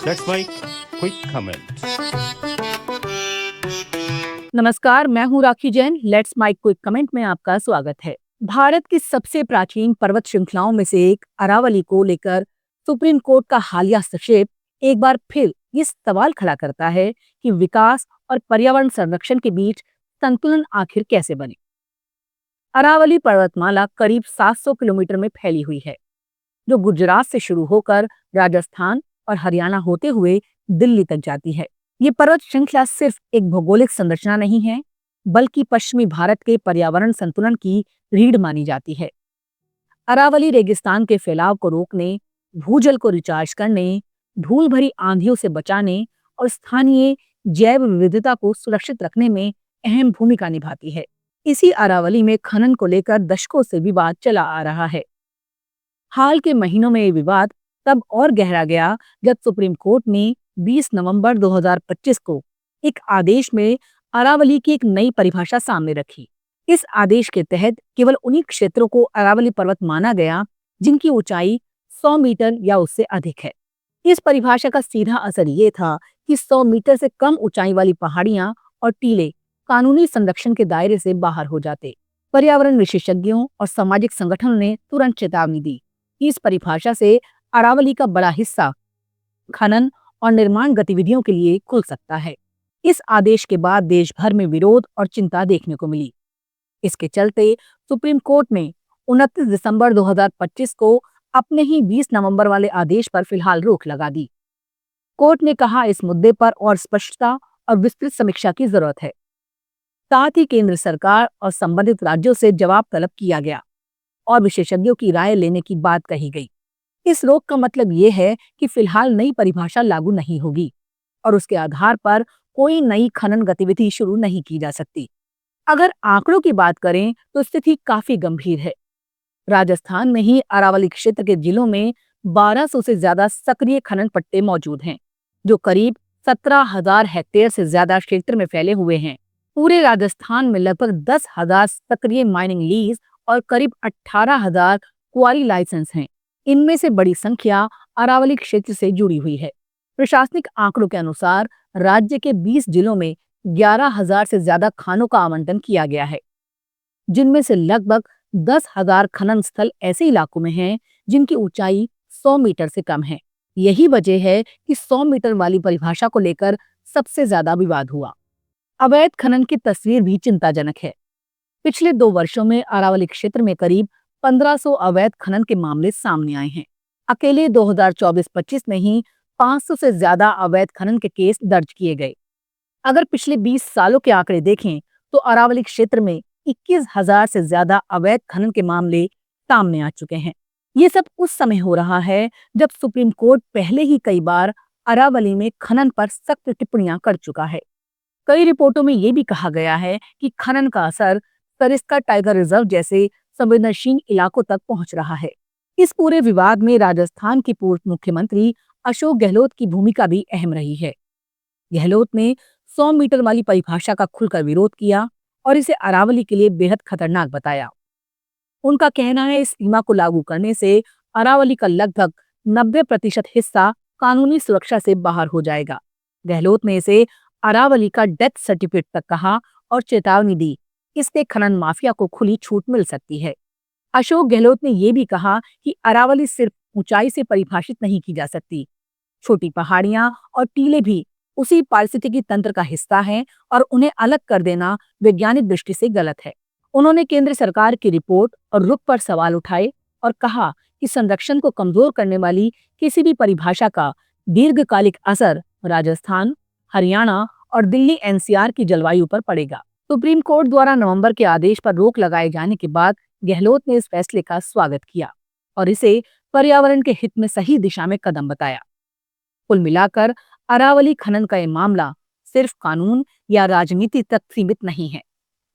That's my quick comment. नमस्कार, मैं हूँ Rakhi Jain. Let's my quick comment में आपका स्वागत है। भारत की सबसे प्राचीन पर्वत श्रृंखलाओं में से एक अरावली को लेकर सुप्रीम कोर्ट का हालिया हस्तक्षेप एक बार फिर ये सवाल खड़ा करता है कि विकास और पर्यावरण संरक्षण के बीच संतुलन आखिर कैसे बने। अरावली पर्वतमाला करीब 700 किलोमीटर में फैली हुई है, जो गुजरात से शुरू होकर राजस्थान और हरियाणा होते हुए दिल्ली तक जाती है। ये पर्वत श्रृंखला सिर्फ एक भौगोलिक संरचना नहीं है, बल्कि पश्चिमी भारत के पर्यावरण संतुलन की रीढ़ मानी जाती है। अरावली रेगिस्तान के फैलाव को रोकने, भूजल को रिचार्ज करने, धूल भरी आंधियों से बचाने और स्थानीय जैव विविधता को सुरक्षित रखने में अहम भूमिका निभाती है। इसी अरावली में खनन को लेकर दशकों से विवाद चला आ रहा है। हाल के महीनों में ये विवाद तब और गहरा गया जब सुप्रीम कोर्ट ने 20 नवंबर 2025 को एक आदेश में अरावली की एक नई परिभाषा सामने रखी। इस आदेश के तहत केवल उन्हीं क्षेत्रों को अरावली पर्वत माना गया जिनकी ऊंचाई 100 मीटर या उससे अधिक है। इस परिभाषा का सीधा असर ये था कि 100 मीटर से कम ऊंचाई वाली पहाड़ियां और टीले कानूनी संरक्षण के दायरे से बाहर हो जाते। पर्यावरण विशेषज्ञों और सामाजिक संगठनों ने तुरंत चेतावनी दी कि इस परिभाषा से अरावली का बड़ा हिस्सा खनन और निर्माण गतिविधियों के लिए खुल सकता है। इस आदेश के बाद देश भर में विरोध और चिंता देखने को मिली। इसके चलते सुप्रीम कोर्ट ने 29 दिसंबर 2025 को अपने ही 20 नवंबर वाले आदेश पर फिलहाल रोक लगा दी। कोर्ट ने कहा इस मुद्दे पर और स्पष्टता और विस्तृत समीक्षा की जरूरत है। साथ ही केंद्र सरकार और संबंधित राज्यों से जवाब तलब किया गया और विशेषज्ञों की राय लेने की बात कही गई। इस रोक का मतलब ये है कि फिलहाल नई परिभाषा लागू नहीं होगी और उसके आधार पर कोई नई खनन गतिविधि शुरू नहीं की जा सकती। अगर आंकड़ों की बात करें तो स्थिति काफी गंभीर है। राजस्थान में ही अरावली क्षेत्र के जिलों में 1200 से ज्यादा सक्रिय खनन पट्टे मौजूद हैं, जो करीब 17,000 हेक्टेयर से ज्यादा क्षेत्र में फैले हुए हैं। पूरे राजस्थान में लगभग 10,000 सक्रिय माइनिंग लीज और करीब 18,000 क्वारी लाइसेंस हैं। इनमें से बड़ी संख्या अरावली क्षेत्र से जुड़ी हुई है। प्रशासनिक आंकड़ों के अनुसार राज्य के 20 जिलों में 11,000 से ज्यादा खानों का आवंटन किया गया है, जिनमें से लगभग 10,000 खनन स्थल ऐसे इलाकों में हैं जिनकी ऊंचाई 100 मीटर से कम है। यही वजह है कि 100 मीटर वाली परिभाषा को लेकर सबसे ज्यादा विवाद हुआ। अवैध खनन की तस्वीर भी चिंताजनक है। पिछले 2 वर्षों में अरावली क्षेत्र में करीब 1500 अवैध खनन के मामले सामने आए हैं। अकेले 2024-25 में ही 500 से ज्यादा अवैध खनन के केस दर्ज किए गए। अगर पिछले 20 सालों के आंकड़े देखें तो अरावली क्षेत्र में 21,000 से ज्यादा अवैध खनन के मामले सामने आ चुके हैं। ये सब उस समय हो रहा है जब सुप्रीम कोर्ट पहले ही कई बार अरावली में खनन पर सख्त टिप्पणियां कर चुका है। कई रिपोर्टों में ये भी कहा गया है कि खनन का असर सरिस्का टाइगर रिजर्व जैसे संवेदनशील इलाकों तक पहुंच रहा है। इस पूरे विवाद में राजस्थान के पूर्व मुख्यमंत्री अशोक गहलोत की भूमिका भी अहम रही है। गहलोत ने 100 मीटर वाली परिभाषा का खुलकर विरोध किया और इसे अरावली के लिए बेहद खतरनाक बताया। उनका कहना है इस सीमा को लागू करने से अरावली का लगभग 90% हिस्सा कानूनी सुरक्षा से बाहर हो जाएगा। गहलोत ने इसे अरावली का डेथ सर्टिफिकेट तक कहा और चेतावनी दी, इससे खनन माफिया को खुली छूट मिल सकती है। अशोक गहलोत ने यह भी कहा कि अरावली सिर्फ ऊंचाई से परिभाषित नहीं की जा सकती। छोटी पहाड़ियां और टीले भी उसी पारिस्थितिकी तंत्र का हिस्सा हैं और उन्हें अलग कर देना वैज्ञानिक दृष्टि से गलत है। उन्होंने केंद्र सरकार की रिपोर्ट और रुख पर सवाल उठाए और कहा कि संरक्षण को कमजोर करने वाली किसी भी परिभाषा का दीर्घकालिक असर राजस्थान, हरियाणा और दिल्ली एनसीआर की जलवायु पर पड़ेगा। सुप्रीम कोर्ट द्वारा नवंबर के आदेश पर रोक लगाए जाने के बाद गहलोत ने इस फैसले का स्वागत किया और इसे पर्यावरण के हित में सही दिशा में कदम बताया। कुल मिलाकर अरावली खनन का ये मामला सिर्फ कानून या राजनीति तक सीमित नहीं है।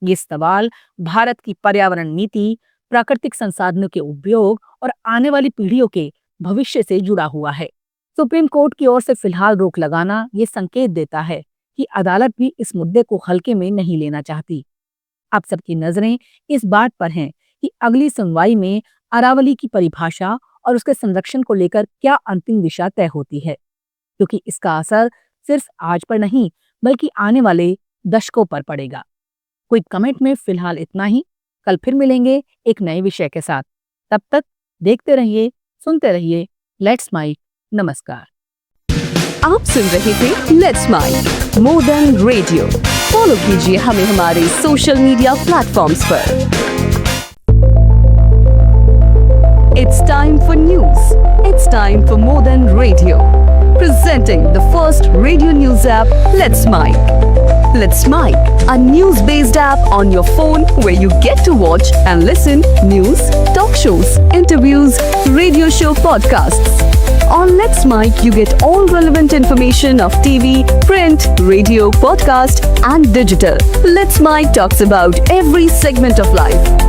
ये सवाल भारत की पर्यावरण नीति, प्राकृतिक संसाधनों के उपयोग और आने वाली पीढ़ियों के भविष्य से जुड़ा हुआ है। सुप्रीम कोर्ट की ओर से फिलहाल रोक लगाना ये संकेत देता है कि अदालत भी इस मुद्दे को हल्के में नहीं लेना चाहती। अब सबकी नजरें इस बात पर हैं कि अगली सुनवाई में अरावली की परिभाषा और उसके संरक्षण को लेकर क्या अंतिम दिशा तय होती है। क्योंकि इसका असर सिर्फ आज पर नहीं बल्कि आने वाले दशकों पर पड़ेगा। क्विक कमेंट में फिलहाल इतना ही। कल फिर मिलेंगे एक नए विषय के साथ। तब तक देखते रहिए, सुनते रहिए लेट्स माइक। नमस्कार। आप सुन रहे थे let's mike more than radio. Follow कीजिए हमें हमारे सोशल मीडिया प्लेटफॉर्म्स पर। It's time for news. It's time for more than radio. Presenting the first radio news app, Let's Mic. Let's Mic, a news-based app on your phone where you get to watch and listen news, talk shows, interviews, radio show podcasts. On Let's Mic, you get all relevant information of TV, print, radio, podcast, and digital. Let's Mic talks about every segment of life.